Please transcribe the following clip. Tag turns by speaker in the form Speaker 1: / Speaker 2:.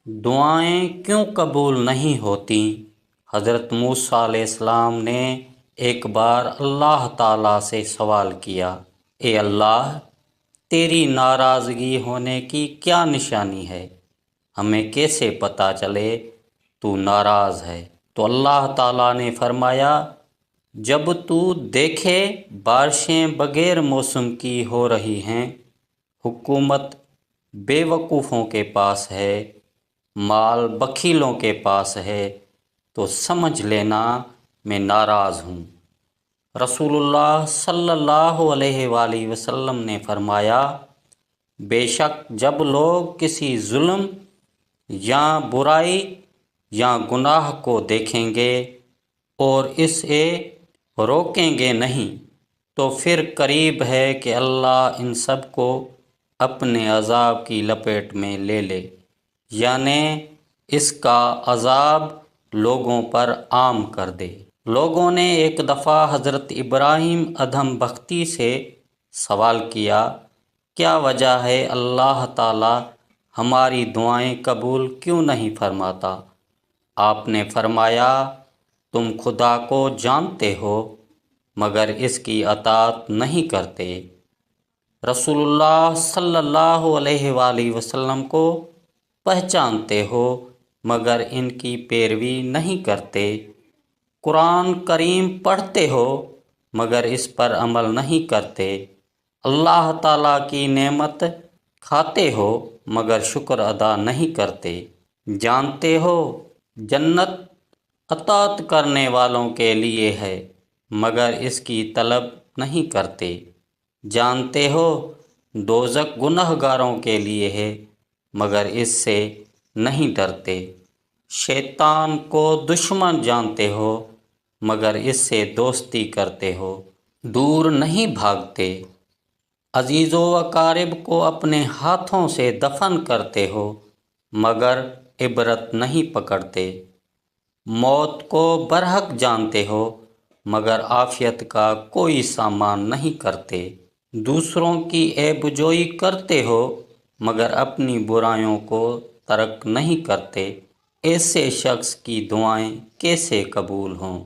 Speaker 1: دعائیں کیوں قبول نہیں ہوتی؟ حضرت موسیٰ علیہ السلام نے ایک بار اللہ تعالیٰ سے سوال کیا، اے اللہ، تیری ناراضگی ہونے کی کیا نشانی ہے؟ ہمیں کیسے پتہ چلے تو ناراض ہے؟ تو اللہ تعالیٰ نے فرمایا، جب تو دیکھے بارشیں بغیر موسم کی ہو رہی ہیں، حکومت بے وقوفوں کے پاس ہے، مال بخیلوں کے پاس ہے، تو سمجھ لینا میں ناراض ہوں۔ رسول اللہ صلی اللہ علیہ وآلہ وسلم نے فرمایا، بے شک جب لوگ کسی ظلم یا برائی یا گناہ کو دیکھیں گے اور اسے روکیں گے نہیں، تو پھر قریب ہے کہ اللہ ان سب کو اپنے عذاب کی لپیٹ میں لے لے، یعنی اس کا عذاب لوگوں پر عام کر دے۔ لوگوں نے ایک دفعہ حضرت ابراہیم ادھم بختی سے سوال کیا، کیا وجہ ہے اللہ تعالی ہماری دعائیں قبول کیوں نہیں فرماتا؟ آپ نے فرمایا، تم خدا کو جانتے ہو مگر اس کی اطاعت نہیں کرتے، رسول اللہ صلی اللہ علیہ وآلہ وسلم کو پہچانتے ہو مگر ان کی پیروی نہیں کرتے، قرآن کریم پڑھتے ہو مگر اس پر عمل نہیں کرتے، اللہ تعالیٰ کی نعمت کھاتے ہو مگر شکر ادا نہیں کرتے، جانتے ہو جنت اطاعت کرنے والوں کے لیے ہے مگر اس کی طلب نہیں کرتے، جانتے ہو دوزخ گنہگاروں کے لیے ہے مگر اس سے نہیں ڈرتے، شیطان کو دشمن جانتے ہو مگر اس سے دوستی کرتے ہو، دور نہیں بھاگتے، عزیز و اقارب کو اپنے ہاتھوں سے دفن کرتے ہو مگر عبرت نہیں پکڑتے، موت کو برحق جانتے ہو مگر عافیت کا کوئی سامان نہیں کرتے، دوسروں کی عیب جوئی کرتے ہو مگر اپنی برائیوں کو ترک نہیں کرتے، ایسے شخص کی دعائیں کیسے قبول ہوں؟